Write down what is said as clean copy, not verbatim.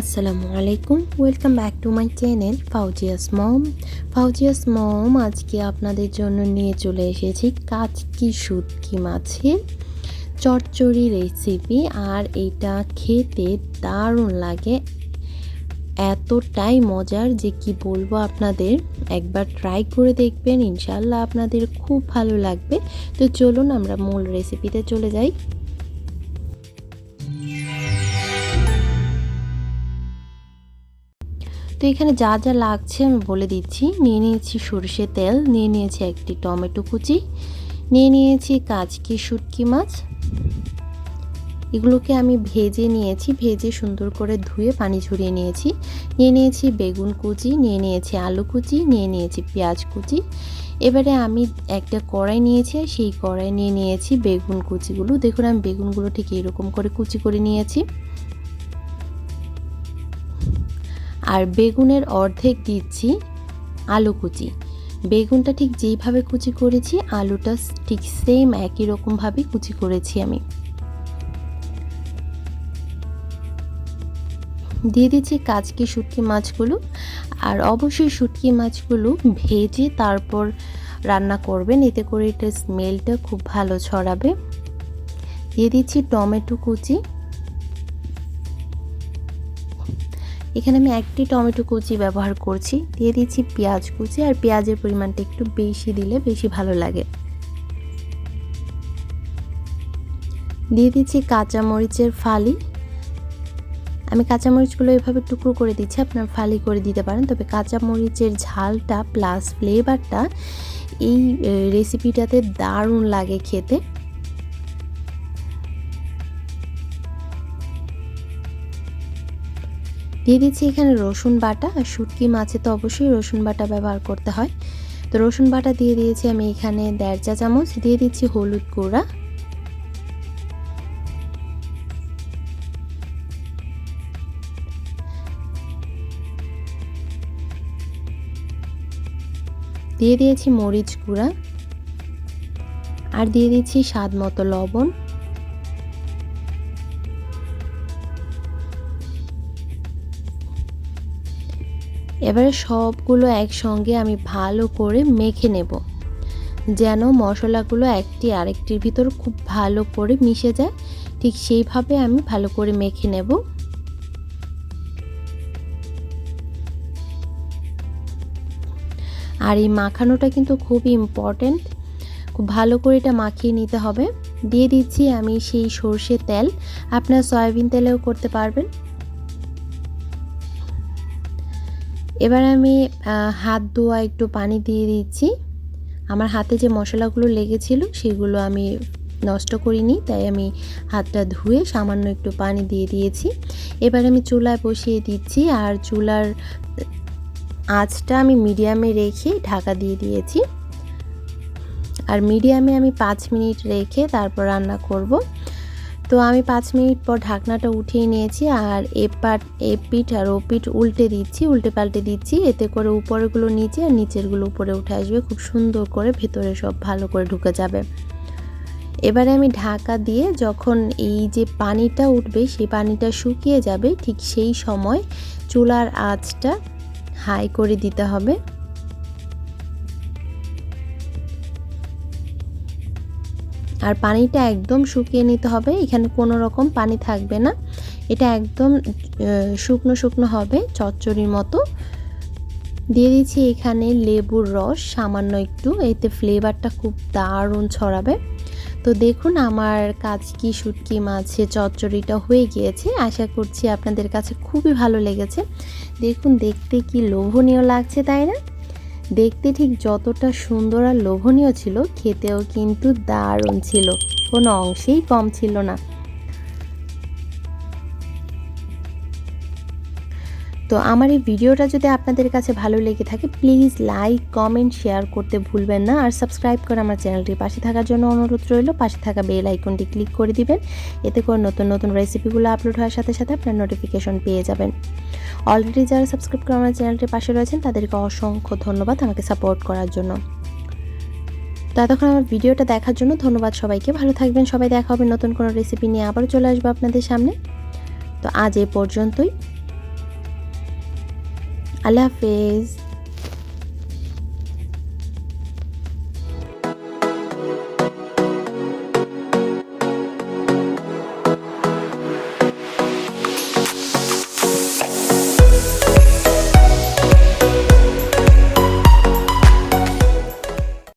আসসালামু আলাইকুম, welcome back to my channel Fauzia's mom. আজকে আপনাদের জন্য নিয়ে চলে এসেছি কাচকি শুটকি মাছের চচ্চড়ি রেসিপি। আর এটা খেতে দারুণ লাগে, এতটাই মজার যে কি বলবো আপনাদের। একবার ট্রাই করে দেখবেন, ইনশাল্লাহ আপনাদের খুব ভালো লাগবে। তো চলুন আমরা মূল রেসিপিতে চলে যাই। তো এখানে যা যা লাগছে আমি বলে দিচ্ছি। নিয়ে নিয়েছি সরষে তেল, নিয়ে নিয়েছি একটি টমেটো কুচি, নিয়ে নিয়েছি কাচকি শুটকি মাছ। এগুলোকে আমি ভেজে নিয়েছি, ভেজে সুন্দর করে ধুয়ে পানি ঝরিয়ে নিয়েছি। নিয়ে নিয়েছি বেগুন কুচি, নিয়ে নিয়েছি আলু কুচি, নিয়ে নিয়েছি পেঁয়াজ কুচি। এবারে আমি একটা কড়াই নিয়েছি, সেই কড়াই নিয়ে নিয়েছি বেগুন কুচিগুলো। দেখুন আমি বেগুনগুলো ঠিক এরকম করে কুচি করে নিয়েছি। আর বেগুনের অর্ধেক দিচ্ছি আলু কুচি। বেগুনটা ঠিক যেইভাবে কুচি করেছি, আলুটা ঠিক সেম একই রকমভাবে কুচি করেছি আমি। দিয়ে দিচ্ছি কাচকি শুটকি মাছগুলো। আর অবশ্যই শুটকি মাছগুলো ভেজে তারপর রান্না করবেন, এতে করে এটা স্মেলটা খুব ভালো ছড়াবে। দিয়ে দিচ্ছি টমেটো কুচি। এখানে আমি একটি টমেটো কুচি ব্যবহার করছি। দিয়ে দিচ্ছি পেঁয়াজ কুচি, আর পেঁয়াজের পরিমাণটা একটু বেশি দিলে বেশি ভালো লাগে। দিয়ে দিচ্ছি কাঁচামরিচের ফালি। আমি কাঁচামরিচগুলো এভাবে টুকরো করে দিচ্ছি, আপনার ফালি করে দিতে পারেন। তবে কাঁচামরিচের ঝালটা প্লাস ফ্লেভারটা এই রেসিপিটাতে দারুণ লাগে খেতে। দিয়ে দিচ্ছি এখানে রসুন বাটা। আর শুটকি মাছে তো অবশ্যই রসুন বাটা ব্যবহার করতে হয়। তো রসুন বাটা দিয়ে দিয়েছি আমি এখানে 1.5 চা চামচ। দিয়ে দিচ্ছি হলুদ গুঁড়া, দিয়ে দিয়েছি মরিচ গুঁড়া, আর দিয়ে দিচ্ছি স্বাদ মতো লবণ। এবারে সবগুলো একসঙ্গে আমি ভালো করে মেখে নেব, যেন মশলাগুলো একটি আরেকটির ভিতর খুব ভালো করে মিশে যায়। ঠিক সেইভাবে আমি ভালো করে মেখে নেব। আর এই মাখানোটা কিন্তু খুবই ইম্পর্টেন্ট, খুব ভালো করে এটা মাখিয়ে নিতে হবে। দিয়ে দিচ্ছি আমি সেই সরষের তেল, আপনারা সয়াবিন তেলেও করতে পারবেন। এবার আমি হাত ধোয়া একটু পানি দিয়ে দিচ্ছি। আমার হাতে যে মশলাগুলো লেগেছিল সেগুলো আমি নষ্ট করিনি, তাই আমি হাতটা ধুয়ে সামান্য একটু পানি দিয়ে দিয়েছি। এবার আমি চুলায় বসিয়ে দিচ্ছি, আর চুলার আঁচটা আমি মিডিয়ামে রেখে ঢাকা দিয়ে দিয়েছি। আর মিডিয়ামে আমি 5 মিনিট রেখে তারপর রান্না করব। তো আমি 5 মিনিট পর ঢাকনাটা উঠিয়ে নিয়েছি, আর এপিঠ আর ওপিঠ উল্টে দিচ্ছি, উল্টে পাল্টে দিচ্ছি। এতে করে উপরেরগুলো নিচে আর নিচেরগুলো উপরে উঠে আসবে, খুব সুন্দর করে ভেতরে সব ভালো করে ঢুকে যাবে। এবারে আমি ঢাকা দিয়ে যখন এই যে পানিটা উঠবে, সেই পানিটা শুকিয়ে যাবে, ঠিক সেই সময় চুলার আঁচটা হাই করে দিতে হবে। আর পানিটা একদম শুকিয়ে নিতে হবে, এখানে কোনো রকম পানি থাকবে না। এটা একদম শুকনো শুকনো হবে, চচ্চড়ির মতো। দিয়ে দিচ্ছি এখানে লেবুর রস সামান্য একটু, এতে ফ্লেভারটা খুব দারুণ ছড়াবে। তো দেখুন আমার কাচকি শুটকি মাছের চচ্চড়িটা হয়ে গিয়েছে। আশা করছি আপনাদের কাছে খুবই ভালো লেগেছে। দেখুন দেখতে কি লোভনীয় লাগছে, তাই না? দেখতে ঠিক যতটা সুন্দর আর লোভনীয় ছিল, খেতেও কিন্তু দারুণ ছিল, কোনো অংশেই কম ছিল না। তো আমার এই ভিডিওটা যদি আপনাদের কাছে ভালো লেগে থাকে, প্লিজ লাইক কমেন্ট শেয়ার করতে ভুলবেন না। আর সাবস্ক্রাইব করে আমার চ্যানেলটির পাশে থাকার জন্য অনুরোধ রইল। পাশে থাকা বেল আইকনটি ক্লিক করে দিবেন, এতে করে নতুন নতুন রেসিপিগুলো আপলোড হওয়ার সাথে সাথে আপনার নোটিফিকেশন পেয়ে যাবেন। অলরেডি যারা সাবস্ক্রাইব করে আমার চ্যানেলটির পাশে রয়েছেন তাদেরকে অসংখ্য ধন্যবাদ আমাকে সাপোর্ট করার জন্য। তো এতক্ষণ আমার ভিডিওটা দেখার জন্য ধন্যবাদ সবাইকে। ভালো থাকবেন সবাই, দেখা হবে নতুন কোনো রেসিপি নিয়ে, আবারও চলে আসবো আপনাদের সামনে। তো আজ এই পর্যন্তই। আল্লাহ হাফেজ।